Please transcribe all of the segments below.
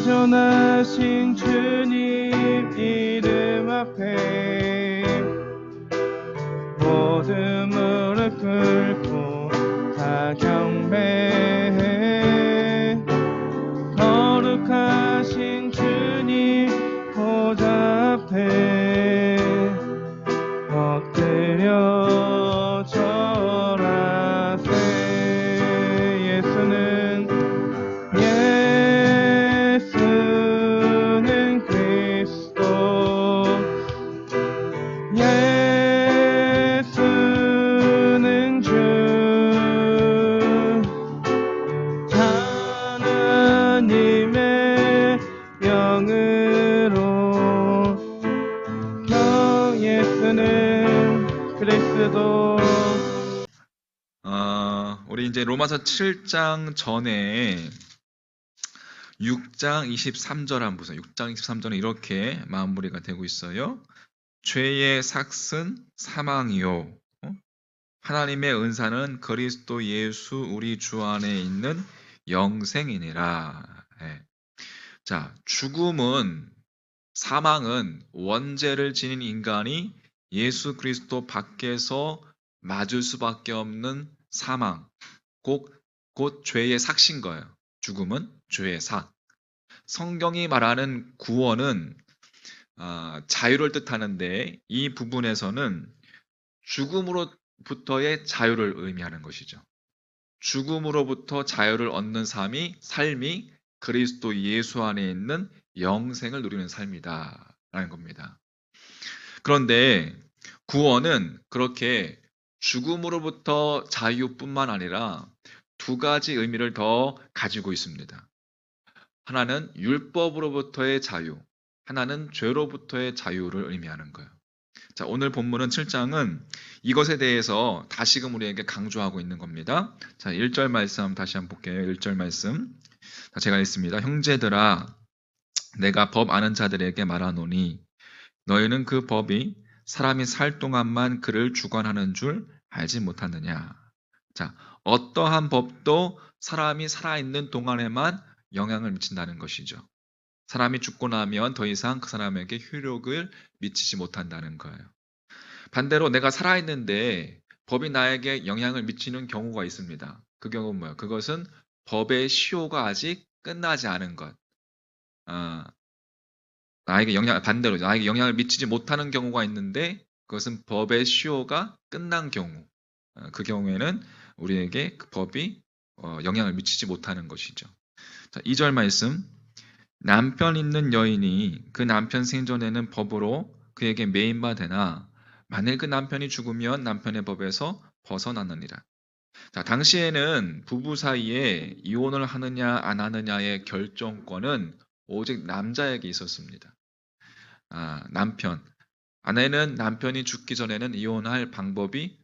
전하신 주님 이름 앞에 모든 무릎 꿇고 다 경배해. 거룩하신 주님 보좌 앞에 엎드려 절하세. 예수는 그리스도, 예수는 주, 하나님의 영으로 예수는 그리스도. 우리 이제 로마서 7장 전에 6장 23절 한번 보세요. 6장 23절은 이렇게 마무리가 되고 있어요. 죄의 삭은 사망이요, 하나님의 은사는 그리스도 예수 우리 주 안에 있는 영생이니라. 예. 자, 죽음은, 사망은 원죄를 지닌 인간이 예수 그리스도 밖에서 맞을 수밖에 없는 사망, 곧 죄의 삭신 거예요. 죽음은 죄의 삭. 성경이 말하는 구원은 자유를 뜻하는데, 이 부분에서는 죽음으로부터의 자유를 의미하는 것이죠. 죽음으로부터 자유를 얻는 삶이 그리스도 예수 안에 있는 영생을 누리는 삶이다 라는 겁니다. 그런데 구원은 그렇게 죽음으로부터 자유뿐만 아니라 두 가지 의미를 더 가지고 있습니다. 하나는 율법으로부터의 자유, 하나는 죄로부터의 자유를 의미하는 거예요. 자, 오늘 본문은 7장은 이것에 대해서 다시금 우리에게 강조하고 있는 겁니다. 자, 1절 말씀 다시 한번 볼게요. 1절 말씀. 자, 제가 읽습니다. 형제들아, 내가 법 아는 자들에게 말하노니 너희는 그 법이 사람이 살 동안만 그를 주관하는 줄 알지 못하느냐. 자, 어떠한 법도 사람이 살아있는 동안에만 영향을 미친다는 것이죠. 사람이 죽고 나면 더 이상 그 사람에게 효력을 미치지 못한다는 거예요. 반대로 내가 살아있는데 법이 나에게 영향을 미치는 경우가 있습니다. 그 경우는 뭐예요? 그것은 법의 시효가 아직 끝나지 않은 것. 반대로 나에게 영향을 미치지 못하는 경우가 있는데 그것은 법의 시효가 끝난 경우. 그 경우에는 우리에게 그 법이 영향을 미치지 못하는 것이죠. 자, 2절 말씀. 남편 있는 여인이 그 남편 생전에는 법으로 그에게 매인바 되나 만일 그 남편이 죽으면 남편의 법에서 벗어나느니라. 자, 당시에는 부부 사이에 이혼을 하느냐 안 하느냐의 결정권은 오직 남자에게 있었습니다. 아내는 남편이 죽기 전에는 이혼할 방법이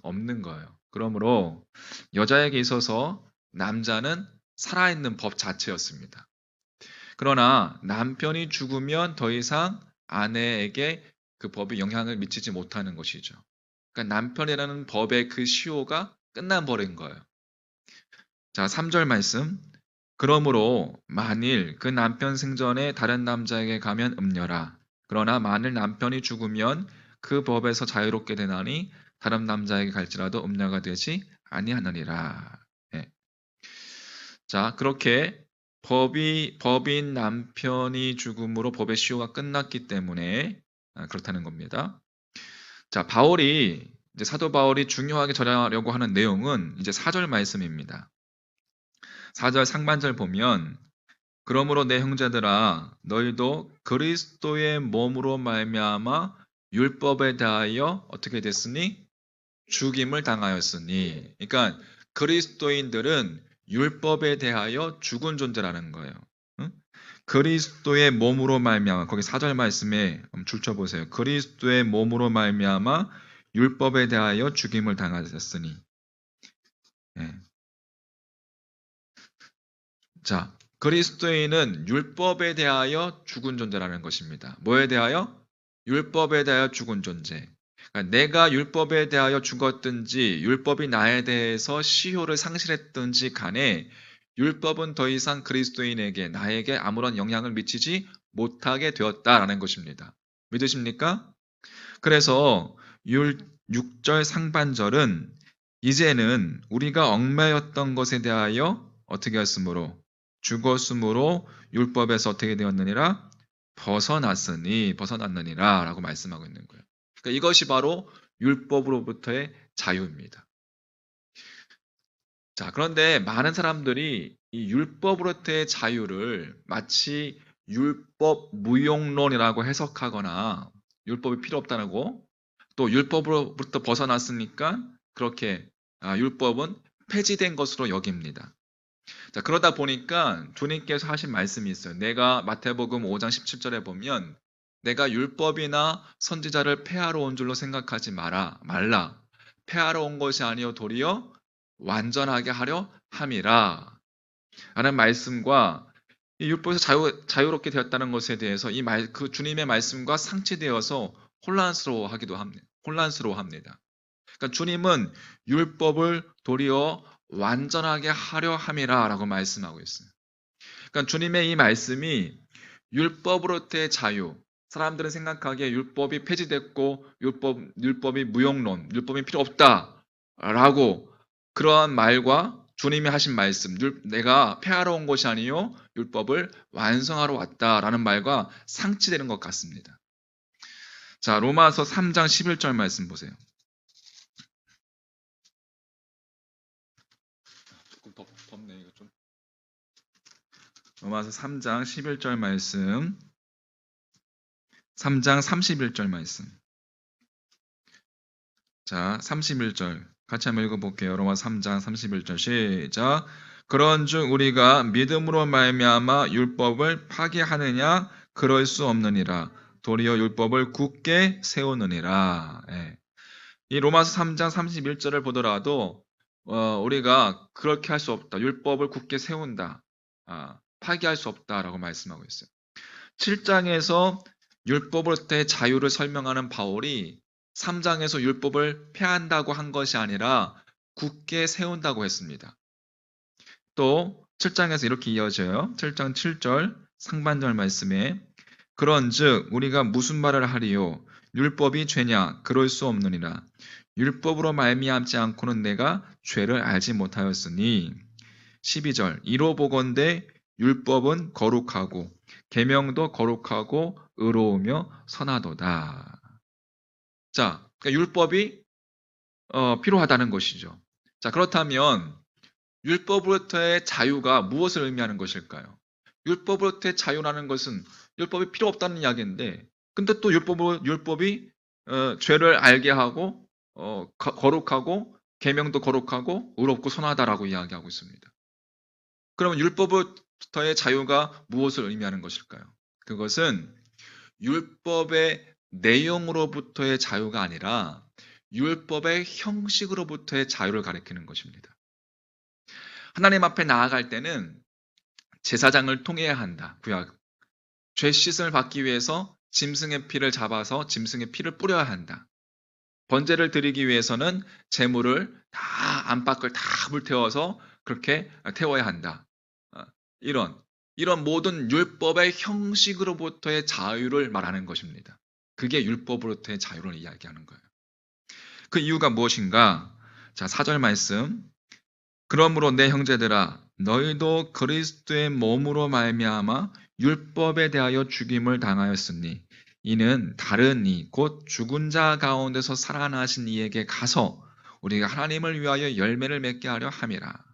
없는 거예요. 그러므로 여자에게 있어서 남자는 살아있는 법 자체였습니다. 그러나 남편이 죽으면 더 이상 아내에게 그 법이 영향을 미치지 못하는 것이죠. 그러니까 남편이라는 법의 그 시효가 끝나버린 거예요. 자, 3절 말씀. 그러므로 만일 그 남편 생전에 다른 남자에게 가면 음녀라. 그러나 만일 남편이 죽으면 그 법에서 자유롭게 되나니 다른 남자에게 갈지라도 음녀가 되지 아니하느니라. 예. 자, 그렇게 법인 남편이 죽음으로 법의 시효가 끝났기 때문에 그렇다는 겁니다. 자, 사도 바울이 중요하게 전하려고 하는 내용은 이제 4절 말씀입니다. 4절 상반절 보면 그러므로 내 형제들아 너희도 그리스도의 몸으로 말미암아 율법에 대하여 어떻게 됐으니 죽임을 당하였으니. 그러니까 그리스도인들은 율법에 대하여 죽은 존재라는 거예요. 그리스도의 몸으로 말미암아, 거기 4절 말씀에 줄쳐 보세요. 그리스도의 몸으로 말미암아 율법에 대하여 죽임을 당하였으니. 예. 자, 그리스도인은 율법에 대하여 죽은 존재라는 것입니다. 뭐에 대하여? 율법에 대하여 죽은 존재. 그러니까 내가 율법에 대하여 죽었든지 율법이 나에 대해서 시효를 상실했든지 간에 율법은 더 이상 그리스도인에게 나에게 아무런 영향을 미치지 못하게 되었다라는 것입니다. 믿으십니까? 그래서 6절 상반절은 이제는 우리가 얽매였던 것에 대하여 어떻게 했으므로 죽었으므로 율법에서 어떻게 되었느니라 벗어났느니라 라고 말씀하고 있는 거예요. 그러니까 이것이 바로 율법으로부터의 자유입니다. 자, 그런데 많은 사람들이 이 율법으로부터의 자유를 마치 율법 무용론이라고 해석하거나 율법이 필요 없다고 또 율법으로부터 벗어났으니까 그렇게 율법은 폐지된 것으로 여깁니다. 자, 그러다 보니까 주님께서 하신 말씀이 있어요. 내가 마태복음 5장 17절에 보면 내가 율법이나 선지자를 폐하러 온 줄로 생각하지 말라. 폐하러 온 것이 아니요 도리어 완전하게 하려 함이라. 라는 말씀과 이 율법에서 자유롭게 되었다는 것에 대해서 그 주님의 말씀과 상치되어서 혼란스러워합니다. 그러니까 주님은 율법을 도리어 완전하게 하려 함이라라고 말씀하고 있어요. 그러니까 주님의 이 말씀이 율법으로부터의 자유, 사람들은 생각하기에 율법이 폐지됐고 율법이 무용론, 율법이 필요 없다라고 그러한 말과 주님이 하신 말씀, 내가 폐하러 온 것이 아니요 율법을 완성하러 왔다라는 말과 상치되는 것 같습니다. 자, 로마서 3장 11절 말씀 보세요. 조금 덥네 이거 좀. 로마서 3장 11절 말씀. 3장 31절 말씀. 자, 31절 같이 한번 읽어볼게요. 로마서 3장 31절 시작. 그런즉 우리가 믿음으로 말미암아 율법을 파기하느냐? 그럴 수 없느니라. 도리어 율법을 굳게 세우느니라. 예. 이 로마서 3장 31절을 보더라도 우리가 그렇게 할 수 없다. 율법을 굳게 세운다. 파기할 수 없다라고 말씀하고 있어요. 7장에서 율법으로부터의 자유를 설명하는 바울이 3장에서 율법을 폐한다고 한 것이 아니라 굳게 세운다고 했습니다. 또 7장에서 이렇게 이어져요. 7장 7절 상반절 말씀에 그런즉 우리가 무슨 말을 하리요? 율법이 죄냐? 그럴 수 없느니라. 율법으로 말미암지 않고는 내가 죄를 알지 못하였으니 12절 이로 보건대 율법은 거룩하고 계명도 거룩하고 의로우며 선하도다. 자, 그러니까 율법이 필요하다는 것이죠. 자, 그렇다면 율법으로부터의 자유가 무엇을 의미하는 것일까요? 율법으로부터의 자유라는 것은 율법이 필요 없다는 이야기인데, 근데 또 율법이 죄를 알게 하고 거룩하고 계명도 거룩하고 의롭고 선하다라고 이야기하고 있습니다. 그러면 율법부터의 자유가 무엇을 의미하는 것일까요? 그것은 율법의 내용으로부터의 자유가 아니라 율법의 형식으로부터의 자유를 가리키는 것입니다. 하나님 앞에 나아갈 때는 제사장을 통해야 한다. 구약. 죄 씻음을 받기 위해서 짐승의 피를 잡아서 짐승의 피를 뿌려야 한다. 번제를 드리기 위해서는 제물을 다 안팎을 다 불태워서 그렇게 태워야 한다. 이런 모든 율법의 형식으로부터의 자유를 말하는 것입니다. 그게 율법으로부터의 자유를 이야기하는 거예요. 그 이유가 무엇인가? 자, 4절 말씀. 그러므로 내 형제들아 너희도 그리스도의 몸으로 말미암아 율법에 대하여 죽임을 당하였으니 이는 다른 이 곧 죽은 자 가운데서 살아나신 이에게 가서 우리가 하나님을 위하여 열매를 맺게 하려 함이라.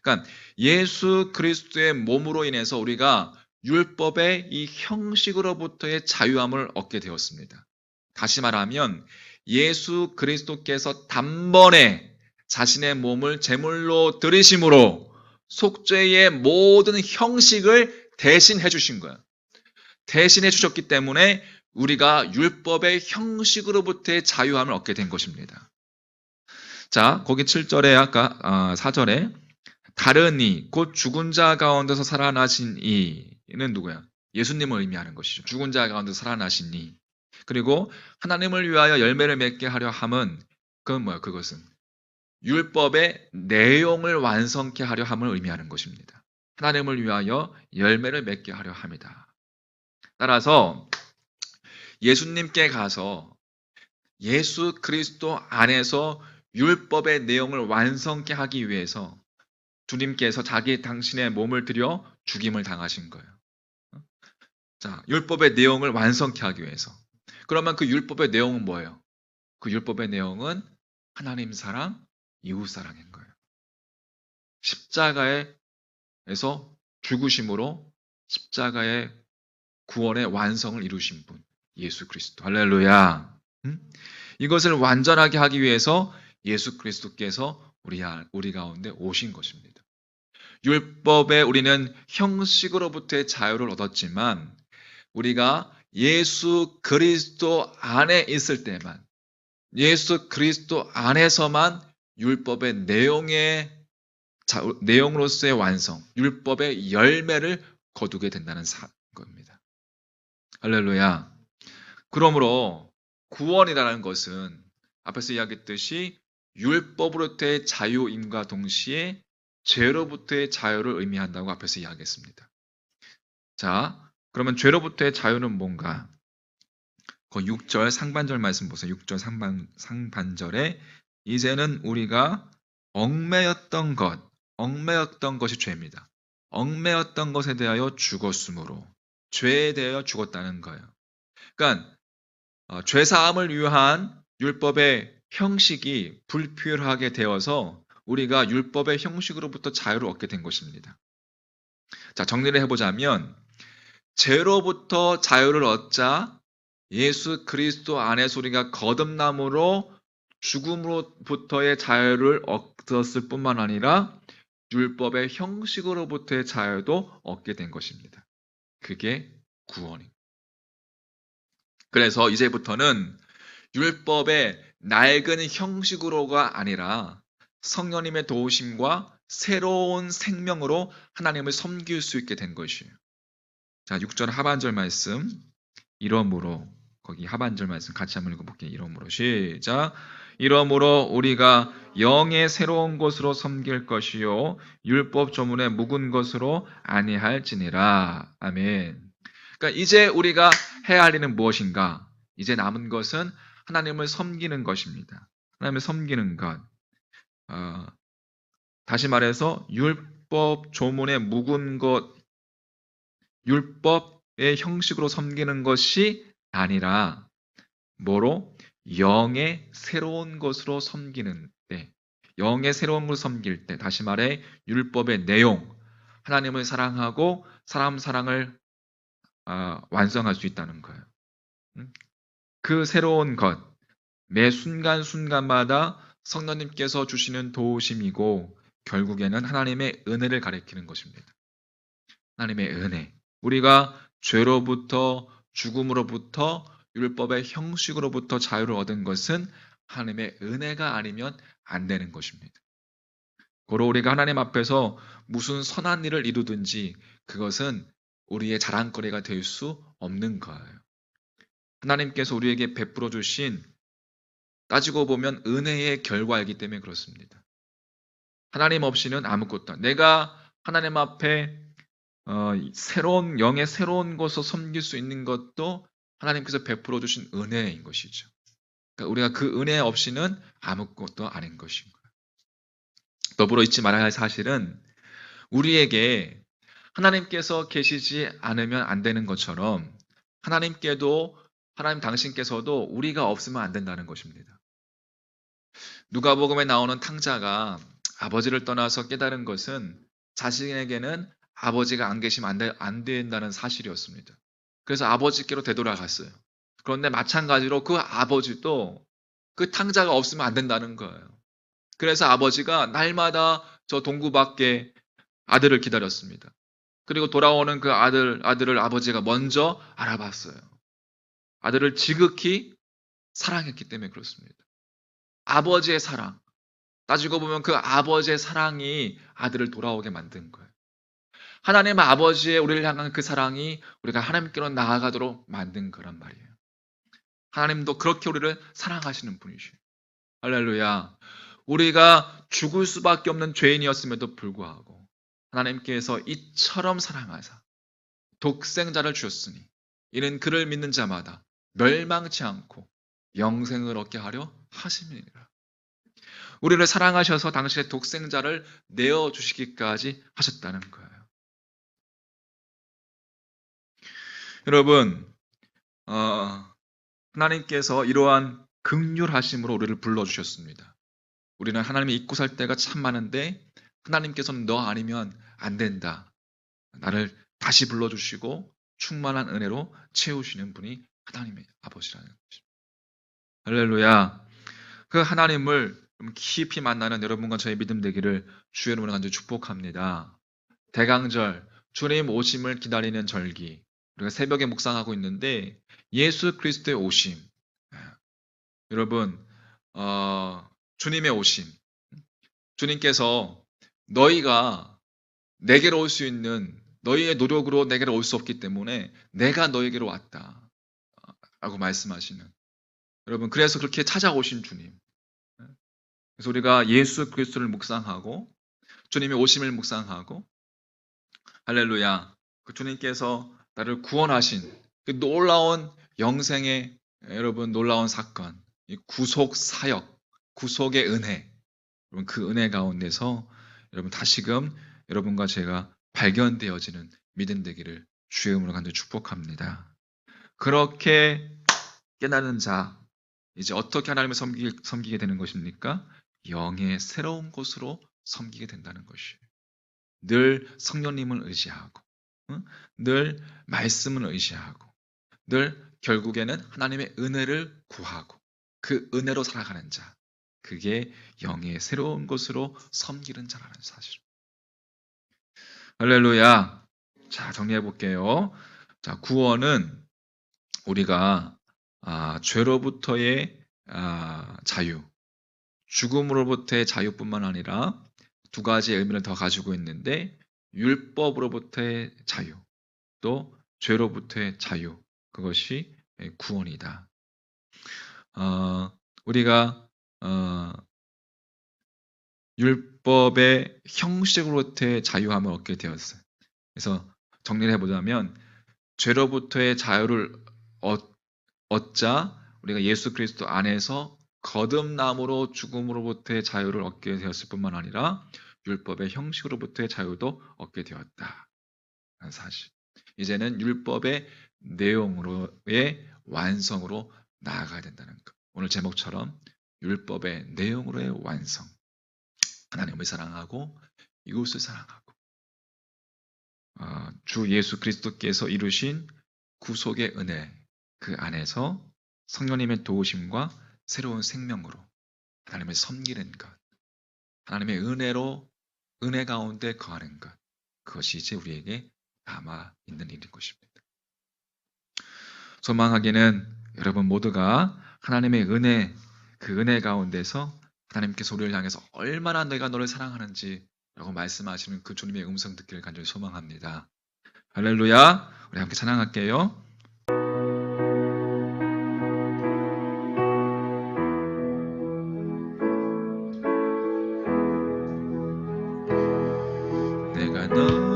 그러니까 예수 그리스도의 몸으로 인해서 우리가 율법의 이 형식으로부터의 자유함을 얻게 되었습니다. 다시 말하면 예수 그리스도께서 단번에 자신의 몸을 제물로 드리심으로 속죄의 모든 형식을 대신해 주신 거예요. 대신해 주셨기 때문에 우리가 율법의 형식으로부터의 자유함을 얻게 된 것입니다. 자, 거기 7절에 아까 4절에 다른 이, 곧 죽은 자 가운데서 살아나신 이는 누구야? 예수님을 의미하는 것이죠. 죽은 자 가운데서 살아나신 이. 그리고 하나님을 위하여 열매를 맺게 하려 함은 그건 뭐야? 그것은 율법의 내용을 완성케 하려 함을 의미하는 것입니다. 하나님을 위하여 열매를 맺게 하려 함이다. 따라서 예수님께 가서 예수 그리스도 안에서 율법의 내용을 완성케 하기 위해서 주님께서 당신의 몸을 들여 죽임을 당하신 거예요. 자, 율법의 내용을 완성케 하기 위해서. 그러면 그 율법의 내용은 뭐예요? 그 율법의 내용은 하나님 사랑, 이웃 사랑인 거예요. 십자가에서 죽으심으로 십자가의 구원의 완성을 이루신 분, 예수 그리스도. 할렐루야. 이것을 완전하게 하기 위해서 예수 그리스도께서 우리 가운데 오신 것입니다. 율법에 우리는 형식으로부터의 자유를 얻었지만 우리가 예수 그리스도 안에 있을 때만, 예수 그리스도 안에서만 율법의 내용으로서의 완성, 율법의 열매를 거두게 된다는 겁니다. 할렐루야. 그러므로 구원이라는 것은 앞에서 이야기했듯이 율법으로부터의 자유임과 동시에 죄로부터의 자유를 의미한다고 앞에서 이야기했습니다. 자, 그러면 죄로부터의 자유는 뭔가? 그 6절 상반절 말씀 보세요. 6절 상반절에 이제는 우리가 얽매였던 것이 죄입니다. 얽매였던 것에 대하여 죽었으므로 죄에 대하여 죽었다는 거예요. 그러니까 죄사함을 위한 율법의 형식이 불필요하게 되어서 우리가 율법의 형식으로부터 자유를 얻게 된 것입니다. 자, 정리를 해보자면 죄로부터 자유를 얻자 예수 그리스도 안에서 우리가 거듭남으로 죽음으로부터의 자유를 얻었을 뿐만 아니라 율법의 형식으로부터의 자유도 얻게 된 것입니다. 그게 구원입니다. 그래서 이제부터는 율법의 낡은 형식으로가 아니라 성령님의 도우심과 새로운 생명으로 하나님을 섬길 수 있게 된 것이에요. 자, 6절 하반절 말씀. 이러므로, 거기 하반절 말씀 같이 한번 읽어볼게요. 이러므로 시작. 이러므로 우리가 영의 새로운 것으로 섬길 것이요 율법 조문의 묵은 것으로 아니할지니라. 아멘. 그러니까 이제 우리가 해야 할 일은 무엇인가? 이제 남은 것은 하나님을 섬기는 것입니다. 하나님을 섬기는 것. 다시 말해서 율법 조문의 묵은 것, 율법의 형식으로 섬기는 것이 아니라 뭐로? 영의 새로운 것으로 섬기는 때, 영의 새로운 것을 섬길 때, 다시 말해 율법의 내용, 하나님을 사랑하고 사람 사랑을 완성할 수 있다는 거예요. 그 새로운 것, 매 순간순간마다 성령님께서 주시는 도우심이고 결국에는 하나님의 은혜를 가리키는 것입니다. 하나님의 은혜. 우리가 죄로부터 죽음으로부터 율법의 형식으로부터 자유를 얻은 것은 하나님의 은혜가 아니면 안 되는 것입니다. 고로 우리가 하나님 앞에서 무슨 선한 일을 이루든지 그것은 우리의 자랑거리가 될 수 없는 거예요. 하나님께서 우리에게 베풀어 주신, 따지고 보면 은혜의 결과이기 때문에 그렇습니다. 하나님 없이는 아무것도, 내가 하나님 앞에 새로운 영의 새로운 것을 섬길 수 있는 것도 하나님께서 베풀어 주신 은혜인 것이죠. 그러니까 우리가 그 은혜 없이는 아무것도 아닌 것인 거예요. 더불어 잊지 말아야 할 사실은 우리에게 하나님께서 계시지 않으면 안 되는 것처럼 하나님 당신께서도 우리가 없으면 안 된다는 것입니다. 누가복음에 나오는 탕자가 아버지를 떠나서 깨달은 것은 자신에게는 아버지가 안 계시면 안 된다는 사실이었습니다. 그래서 아버지께로 되돌아갔어요. 그런데 마찬가지로 그 아버지도 그 탕자가 없으면 안 된다는 거예요. 그래서 아버지가 날마다 저 동구 밖에 아들을 기다렸습니다. 그리고 돌아오는 그 아들을 아버지가 먼저 알아봤어요. 아들을 지극히 사랑했기 때문에 그렇습니다. 아버지의 사랑. 따지고 보면 그 아버지의 사랑이 아들을 돌아오게 만든 거예요. 하나님 아버지의 우리를 향한 그 사랑이 우리가 하나님께로 나아가도록 만든 거란 말이에요. 하나님도 그렇게 우리를 사랑하시는 분이시에요. 할렐루야. 우리가 죽을 수밖에 없는 죄인이었음에도 불구하고 하나님께서 이처럼 사랑하사 독생자를 주셨으니 이는 그를 믿는 자마다 멸망치 않고 영생을 얻게 하려 하심이니라. 우리를 사랑하셔서 당신의 독생자를 내어주시기까지 하셨다는 거예요. 여러분, 하나님께서 이러한 긍휼하심으로 우리를 불러주셨습니다. 우리는 하나님을 잊고 살 때가 참 많은데 하나님께서는 너 아니면 안 된다. 나를 다시 불러주시고 충만한 은혜로 채우시는 분이 하나님의 아버지라는 것입니다. 할렐루야. 그 하나님을 깊이 만나는 여러분과 저의 믿음 되기를 주의 이름으로 간절히 축복합니다. 대강절, 주님 오심을 기다리는 절기. 우리가 새벽에 묵상하고 있는데 예수 그리스도의 오심. 여러분, 주님의 오심. 주님께서 너희가 내게로 올 수 있는 너희의 노력으로 내게로 올 수 없기 때문에 내가 너에게로 왔다. 라고 말씀하시는. 여러분, 그래서 그렇게 찾아오신 주님. 그래서 우리가 예수 그리스도를 묵상하고 주님의 오심을 묵상하고 할렐루야. 그 주님께서 나를 구원하신 그 놀라운 영생의 여러분 놀라운 사건, 이 구속 사역, 구속의 은혜. 여러분 그 은혜 가운데서 여러분 다시금 여러분과 제가 발견되어지는 믿음 되기를 주의 이름으로 간절히 축복합니다. 그렇게 깨달은 자, 이제 어떻게 하나님을 섬기게 되는 것입니까? 영의 새로운 곳으로 섬기게 된다는 것이에요. 늘 성령님을 의지하고, 늘 말씀을 의지하고, 늘 결국에는 하나님의 은혜를 구하고, 그 은혜로 살아가는 자, 그게 영의 새로운 곳으로 섬기는 자라는 사실. 할렐루야. 자, 정리해 볼게요. 자, 구원은 우리가 죄로부터의 자유, 죽음으로부터의 자유뿐만 아니라 두 가지의 의미를 더 가지고 있는데 율법으로부터의 자유, 또 죄로부터의 자유, 그것이 구원이다. 우리가 율법의 형식으로부터의 자유함을 얻게 되었어요. 그래서 정리를 해보자면 죄로부터의 자유를 얻자 우리가 예수 그리스도 안에서 거듭남으로 죽음으로부터의 자유를 얻게 되었을 뿐만 아니라 율법의 형식으로부터의 자유도 얻게 되었다. 라는 사실. 이제는 율법의 내용으로의 완성으로 나아가야 된다는 것. 오늘 제목처럼 율법의 내용으로의 완성. 하나님을 사랑하고 이웃을 사랑하고 주 예수 그리스도께서 이루신 구속의 은혜 그 안에서 성령님의 도우심과 새로운 생명으로 하나님을 섬기는 것, 하나님의 은혜로 은혜 가운데 거하는 것, 그것이 이제 우리에게 남아 있는 일인 것입니다. 소망하기는 여러분 모두가 하나님의 은혜, 그 은혜 가운데서 하나님께서 우리를 향해서 얼마나 내가 너를 사랑하는지 라고 말씀하시는 그 주님의 음성 듣기를 간절히 소망합니다. 할렐루야. 우리 함께 찬양할게요. 내가 너